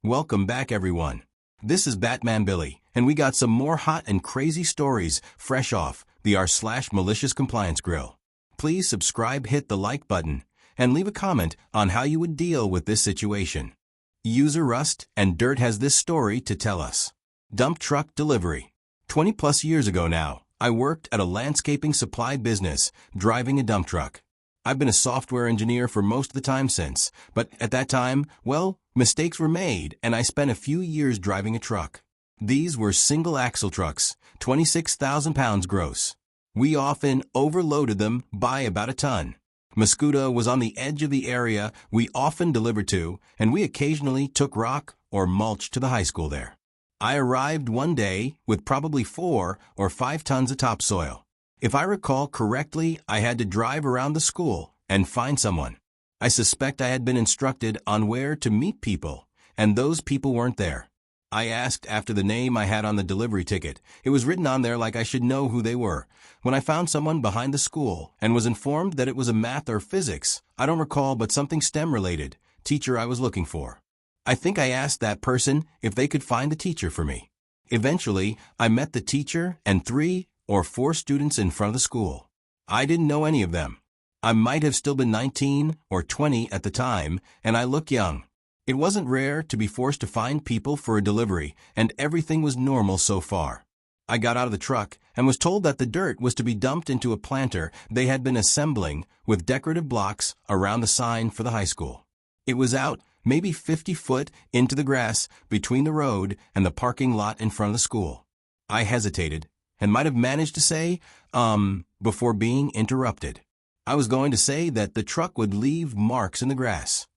Welcome back, everyone. This is Batman Billy, and we got some more hot and crazy stories fresh off the r/malicious compliance grill. Please subscribe, hit the like button, and leave a comment on how you would deal with this situation. User Rust and Dirt has this story to tell us. Dump truck delivery. 20 plus years ago now, I worked at a landscaping supply business driving a dump truck. I've been a software engineer for most of the time since, but at that time, mistakes were made and I spent a few years driving a truck. These were single-axle trucks, 26,000 pounds gross. We often overloaded them by about a ton. Mascuda was on the edge of the area we often delivered to, and we occasionally took rock or mulch to the high school there. I arrived one day with probably 4 or 5 tons of topsoil. If I recall correctly, I had to drive around the school and find someone. I suspect I had been instructed on where to meet people, and those people weren't there. I asked after the name I had on the delivery ticket. It was written on there like I should know who they were. When I found someone behind the school and was informed that it was a math or physics, I don't recall, but something STEM-related, teacher I was looking for. I think I asked that person if they could find the teacher for me. Eventually, I met the teacher and 3 or 4 students in front of the school. I didn't know any of them. I might have still been 19 or 20 at the time, and I looked young. It wasn't rare to be forced to find people for a delivery, and everything was normal so far. I got out of the truck and was told that the dirt was to be dumped into a planter they had been assembling with decorative blocks around the sign for the high school. It was out maybe 50 foot into the grass between the road and the parking lot in front of the school. I hesitated and might have managed to say, before being interrupted. I was going to say that the truck would leave marks in the grass.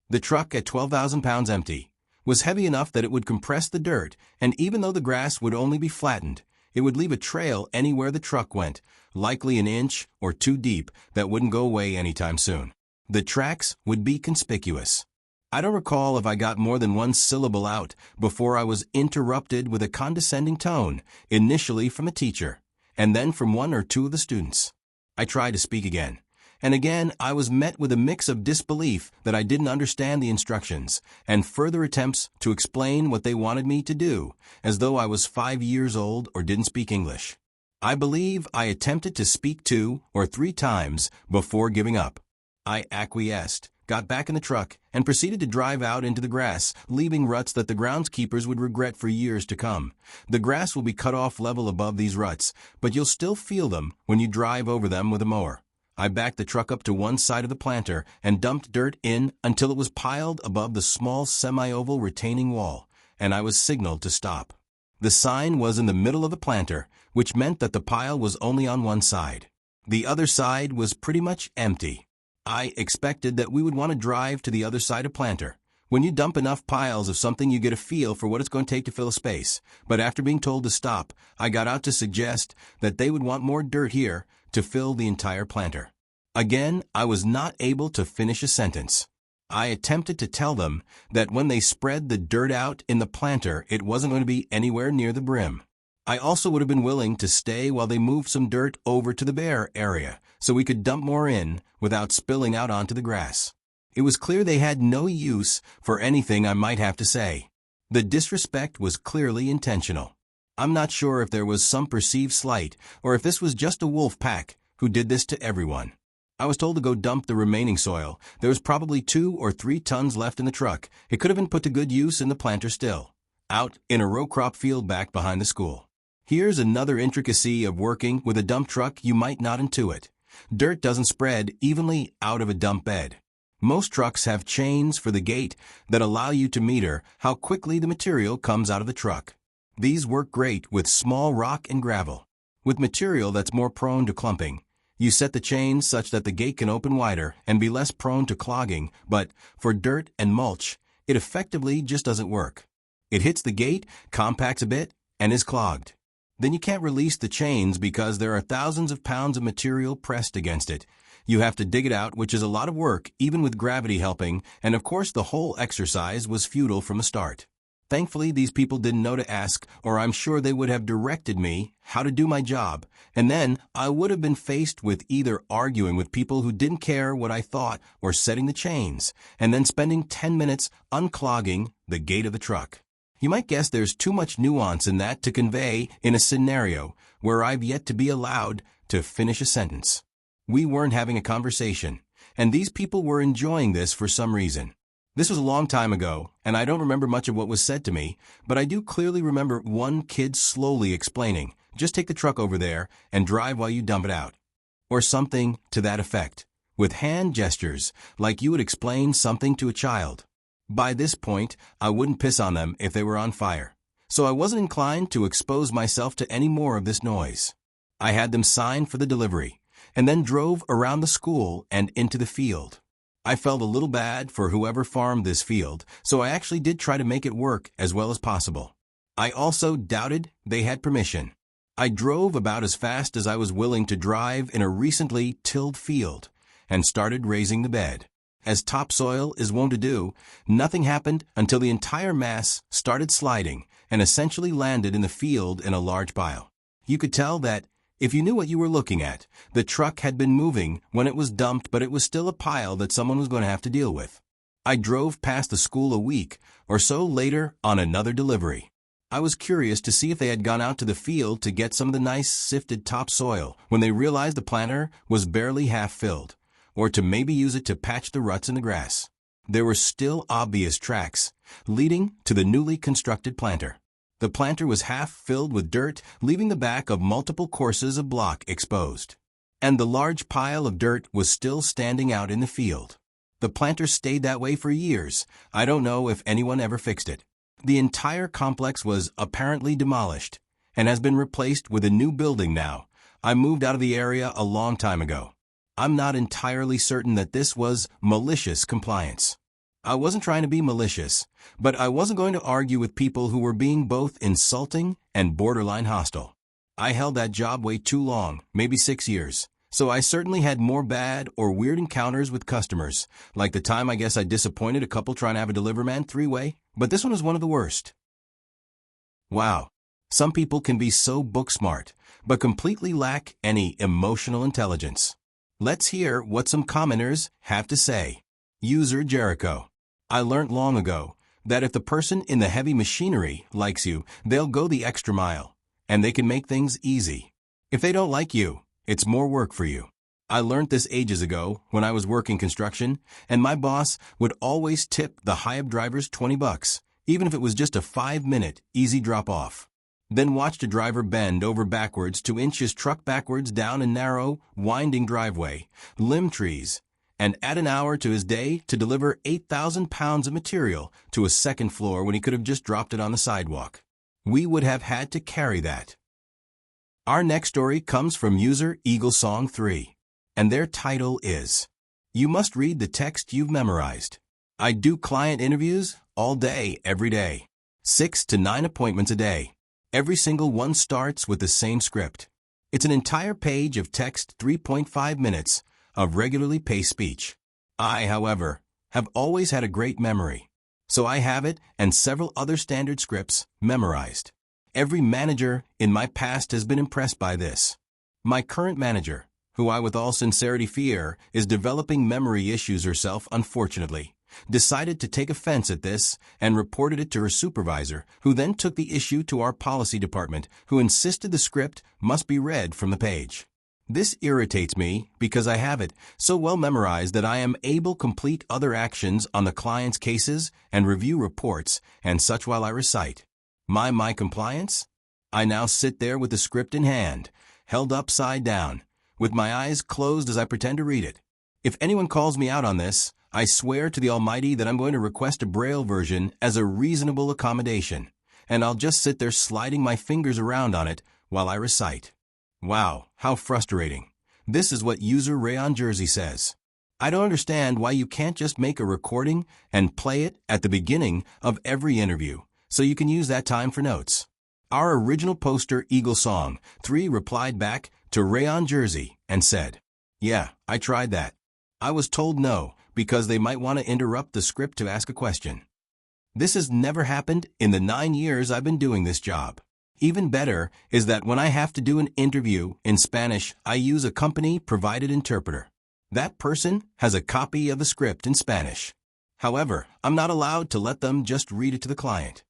The truck, at 12,000 pounds empty, was heavy enough that it would compress the dirt, and even though the grass would only be flattened, it would leave a trail anywhere the truck went, likely an inch or 2 deep, that wouldn't go away anytime soon. The tracks would be conspicuous. I don't recall if I got more than 1 syllable out before I was interrupted with a condescending tone, initially from a teacher, and then from 1 or 2 of the students. I tried to speak again, and again I was met with a mix of disbelief that I didn't understand the instructions, and further attempts to explain what they wanted me to do, as though I was 5 years old or didn't speak English. I believe I attempted to speak 2 or 3 times before giving up. I acquiesced, got back in the truck, and proceeded to drive out into the grass, leaving ruts that the groundskeepers would regret for years to come. The grass will be cut off level above these ruts, but you'll still feel them when you drive over them with a mower. I backed the truck up to one side of the planter and dumped dirt in until it was piled above the small semi-oval retaining wall, and I was signaled to stop. The sign was in the middle of the planter, which meant that the pile was only on one side. The other side was pretty much empty. I expected that we would want to drive to the other side of planter. When you dump enough piles of something, you get a feel for what it's going to take to fill a space. But after being told to stop, I got out to suggest that they would want more dirt here to fill the entire planter. Again, I was not able to finish a sentence. I attempted to tell them that when they spread the dirt out in the planter, it wasn't going to be anywhere near the brim. I also would have been willing to stay while they moved some dirt over to the bare area, so we could dump more in without spilling out onto the grass. It was clear they had no use for anything I might have to say. The disrespect was clearly intentional. I'm not sure if there was some perceived slight or if this was just a wolf pack who did this to everyone. I was told to go dump the remaining soil. There was probably 2 or 3 tons left in the truck. It could have been put to good use in the planter still, out in a row crop field back behind the school. Here's another intricacy of working with a dump truck you might not intuit. Dirt doesn't spread evenly out of a dump bed. Most trucks have chains for the gate that allow you to meter how quickly the material comes out of the truck. These work great with small rock and gravel. With material that's more prone to clumping, you set the chains such that the gate can open wider and be less prone to clogging, but for dirt and mulch, it effectively just doesn't work. It hits the gate, compacts a bit, and is clogged. Then you can't release the chains because there are thousands of pounds of material pressed against it. You have to dig it out, which is a lot of work, even with gravity helping, and of course the whole exercise was futile from the start. Thankfully, these people didn't know to ask, or I'm sure they would have directed me how to do my job, and then I would have been faced with either arguing with people who didn't care what I thought or setting the chains, and then spending 10 minutes unclogging the gate of the truck. You might guess there's too much nuance in that to convey in a scenario where I've yet to be allowed to finish a sentence. We weren't having a conversation, and these people were enjoying this for some reason. This was a long time ago, and I don't remember much of what was said to me, but I do clearly remember one kid slowly explaining, "Just take the truck over there and drive while you dump it out," or something to that effect, with hand gestures like you would explain something to a child. By this point, I wouldn't piss on them if they were on fire, so I wasn't inclined to expose myself to any more of this noise. I had them sign for the delivery, and then drove around the school and into the field. I felt a little bad for whoever farmed this field, so I actually did try to make it work as well as possible. I also doubted they had permission. I drove about as fast as I was willing to drive in a recently tilled field and started raising the bed. As topsoil is wont to do, nothing happened until the entire mass started sliding and essentially landed in the field in a large pile. You could tell that, if you knew what you were looking at, the truck had been moving when it was dumped, but it was still a pile that someone was going to have to deal with. I drove past the school a week or so later on another delivery. I was curious to see if they had gone out to the field to get some of the nice sifted topsoil when they realized the planter was barely half filled, or to maybe use it to patch the ruts in the grass. There were still obvious tracks leading to the newly constructed planter. The planter was half filled with dirt, leaving the back of multiple courses of block exposed. And the large pile of dirt was still standing out in the field. The planter stayed that way for years. I don't know if anyone ever fixed it. The entire complex was apparently demolished and has been replaced with a new building now. I moved out of the area a long time ago. I'm not entirely certain that this was malicious compliance. I wasn't trying to be malicious, but I wasn't going to argue with people who were being both insulting and borderline hostile. I held that job way too long, maybe 6 years, so I certainly had more bad or weird encounters with customers, like the time I guess I disappointed a couple trying to have a Deliverman three-way, but this one was one of the worst. Wow, some people can be so book smart, but completely lack any emotional intelligence. Let's hear what some commenters have to say. User Jericho: I learned long ago that if the person in the heavy machinery likes you, they'll go the extra mile, and they can make things easy. If they don't like you, it's more work for you. I learned this ages ago when I was working construction, and my boss would always tip the high-up drivers $20, even if it was just a 5-minute easy drop-off. Then watched a driver bend over backwards to inch his truck backwards down a narrow, winding driveway, limb trees, and add an hour to his day to deliver 8,000 pounds of material to a second floor when he could have just dropped it on the sidewalk. We would have had to carry that. Our next story comes from user EagleSong3, and their title is, "You must read the text you've memorized. I do client interviews all day, every day. 6 to 9 appointments a day. Every single one starts with the same script. It's an entire page of text, 3.5 minutes of regularly paced speech. I, however, have always had a great memory, so I have it and several other standard scripts memorized. Every manager in my past has been impressed by this. My current manager, who I with all sincerity fear is developing memory issues herself, unfortunately, decided to take offense at this and reported it to her supervisor, who then took the issue to our policy department, who insisted the script must be read from the page. This irritates me because I have it so well memorized that I am able to complete other actions on the client's cases and review reports and such while I recite. My compliance? I now sit there with the script in hand, held upside down, with my eyes closed as I pretend to read it. If anyone calls me out on this, I swear to the Almighty that I'm going to request a Braille version as a reasonable accommodation, and I'll just sit there sliding my fingers around on it while I recite. Wow, how frustrating. This is what user Rayon Jersey says. I don't understand why you can't just make a recording and play it at the beginning of every interview, so you can use that time for notes. Our original poster EagleSong3 replied back to Rayon Jersey and said, "Yeah, I tried that. I was told no, because they might want to interrupt the script to ask a question." This has never happened in the 9 years I've been doing this job. Even better is that when I have to do an interview in Spanish, I use a company-provided interpreter. That person has a copy of the script in Spanish. However, I'm not allowed to let them just read it to the client.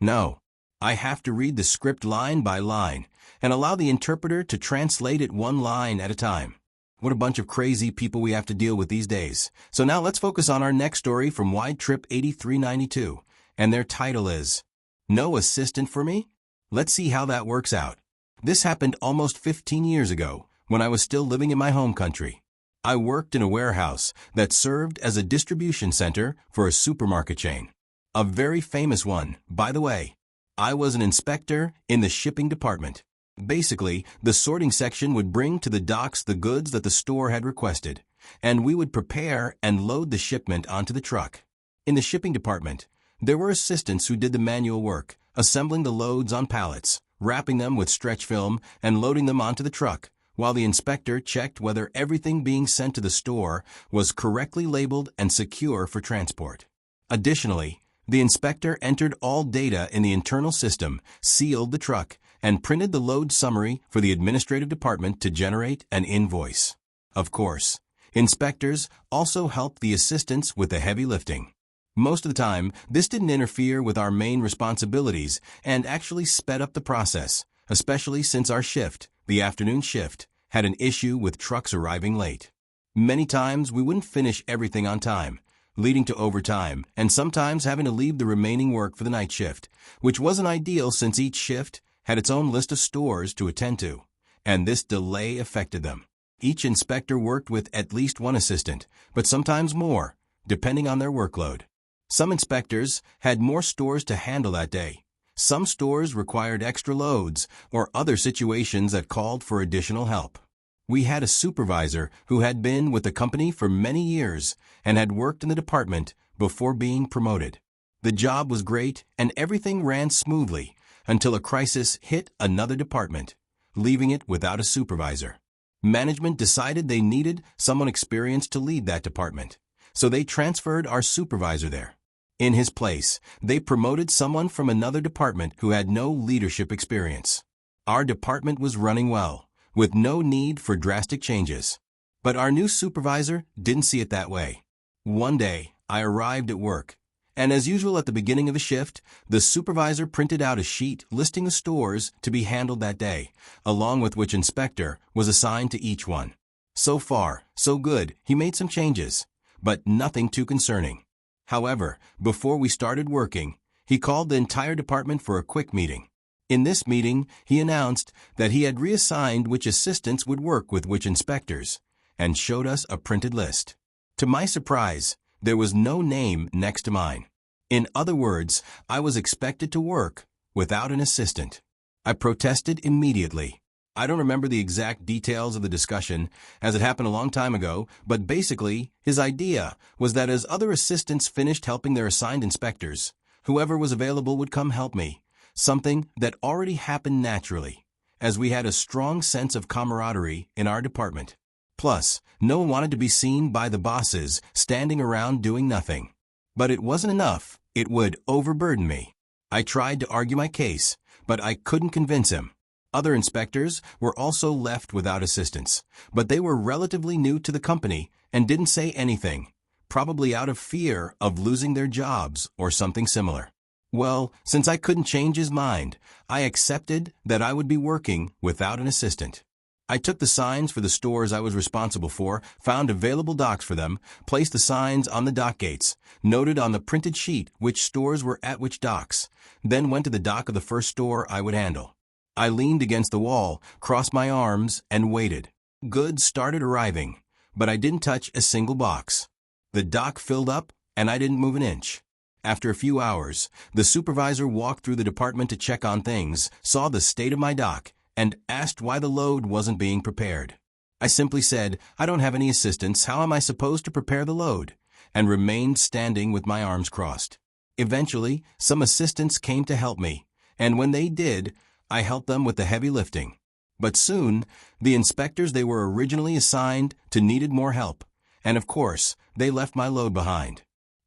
No, I have to read the script line by line and allow the interpreter to translate it one line at a time. What a bunch of crazy people we have to deal with these days. So now let's focus on our next story from Wide Trip 8392, and their title is, No Assistant for Me? Let's see how that works out. This happened almost 15 years ago when I was still living in my home country. I worked in a warehouse that served as a distribution center for a supermarket chain. A very famous one, by the way. I was an inspector in the shipping department. Basically, the sorting section would bring to the docks the goods that the store had requested, and we would prepare and load the shipment onto the truck. In the shipping department, there were assistants who did the manual work, assembling the loads on pallets, wrapping them with stretch film, and loading them onto the truck, while the inspector checked whether everything being sent to the store was correctly labeled and secure for transport. Additionally, the inspector entered all data in the internal system, sealed the truck, and printed the load summary for the administrative department to generate an invoice. Of course, inspectors also helped the assistants with the heavy lifting. Most of the time, this didn't interfere with our main responsibilities and actually sped up the process, especially since our shift, the afternoon shift, had an issue with trucks arriving late. Many times we wouldn't finish everything on time, leading to overtime and sometimes having to leave the remaining work for the night shift, which wasn't ideal since each shift had its own list of stores to attend to, and this delay affected them. Each inspector worked with at least one assistant, but sometimes more, depending on their workload. Some inspectors had more stores to handle that day. Some stores required extra loads or other situations that called for additional help. We had a supervisor who had been with the company for many years and had worked in the department before being promoted. The job was great and everything ran smoothly until a crisis hit another department, leaving it without a supervisor. Management decided they needed someone experienced to lead that department, so they transferred our supervisor there. In his place, they promoted someone from another department who had no leadership experience. Our department was running well, with no need for drastic changes. But our new supervisor didn't see it that way. One day, I arrived at work, and as usual at the beginning of a shift, the supervisor printed out a sheet listing the stores to be handled that day, along with which inspector was assigned to each one. So far, so good. He made some changes, but nothing too concerning. However, before we started working, he called the entire department for a quick meeting. In this meeting, he announced that he had reassigned which assistants would work with which inspectors, and showed us a printed list. To my surprise, there was no name next to mine. In other words, I was expected to work without an assistant. I protested immediately. I don't remember the exact details of the discussion, as it happened a long time ago, but basically, his idea was that as other assistants finished helping their assigned inspectors, whoever was available would come help me, something that already happened naturally, as we had a strong sense of camaraderie in our department. Plus, no one wanted to be seen by the bosses standing around doing nothing. But it wasn't enough. It would overburden me. I tried to argue my case, but I couldn't convince him. Other inspectors were also left without assistance, but they were relatively new to the company and didn't say anything, probably out of fear of losing their jobs or something similar. Well, since I couldn't change his mind, I accepted that I would be working without an assistant. I took the signs for the stores I was responsible for, found available docks for them, placed the signs on the dock gates, noted on the printed sheet which stores were at which docks, then went to the dock of the first store I would handle. I leaned against the wall, crossed my arms, and waited. Goods started arriving, but I didn't touch a single box. The dock filled up, and I didn't move an inch. After a few hours, the supervisor walked through the department to check on things, saw the state of my dock, and asked why the load wasn't being prepared. I simply said, I don't have any assistants, how am I supposed to prepare the load? And remained standing with my arms crossed. Eventually, some assistants came to help me, and when they did, I helped them with the heavy lifting. But soon, the inspectors they were originally assigned to needed more help, and of course, they left my load behind.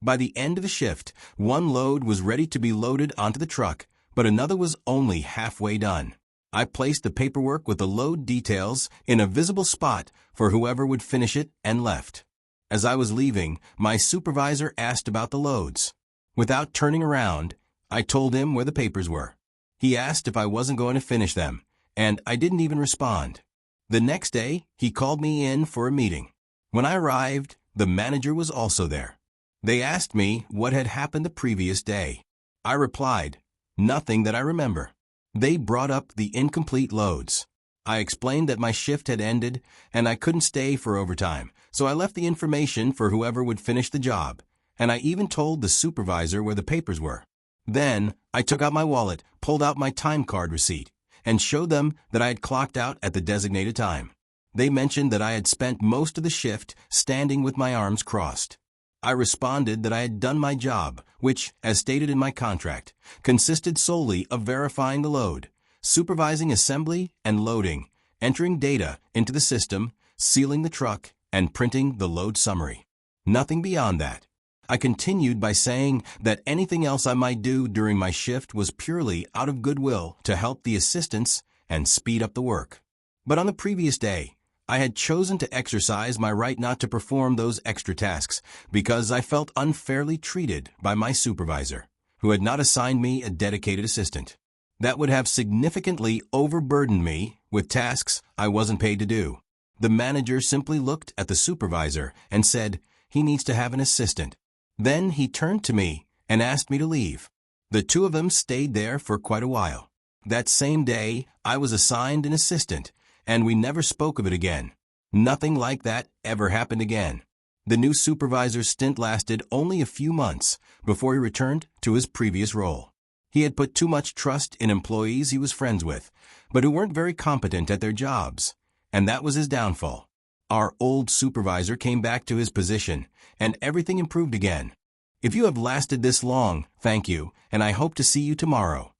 By the end of the shift, one load was ready to be loaded onto the truck, but another was only halfway done. I placed the paperwork with the load details in a visible spot for whoever would finish it and left. As I was leaving, my supervisor asked about the loads. Without turning around, I told him where the papers were. He asked if I wasn't going to finish them, and I didn't even respond. The next day, he called me in for a meeting. When I arrived, the manager was also there. They asked me what had happened the previous day. I replied, "Nothing that I remember." They brought up the incomplete loads. I explained that my shift had ended and I couldn't stay for overtime, so I left the information for whoever would finish the job, and I even told the supervisor where the papers were. Then, I took out my wallet, pulled out my time card receipt, and showed them that I had clocked out at the designated time. They mentioned that I had spent most of the shift standing with my arms crossed. I responded that I had done my job, which, as stated in my contract, consisted solely of verifying the load, supervising assembly and loading, entering data into the system, sealing the truck, and printing the load summary. Nothing beyond that. I continued by saying that anything else I might do during my shift was purely out of goodwill to help the assistants and speed up the work. But on the previous day, I had chosen to exercise my right not to perform those extra tasks because I felt unfairly treated by my supervisor, who had not assigned me a dedicated assistant. That would have significantly overburdened me with tasks I wasn't paid to do. The manager simply looked at the supervisor and said, "He needs to have an assistant." Then he turned to me and asked me to leave. The two of them stayed there for quite a while. That same day, I was assigned an assistant, and we never spoke of it again. Nothing like that ever happened again. The new supervisor's stint lasted only a few months before he returned to his previous role. He had put too much trust in employees he was friends with, but who weren't very competent at their jobs, and that was his downfall. Our old supervisor came back to his position, and everything improved again. If you have lasted this long, thank you, and I hope to see you tomorrow.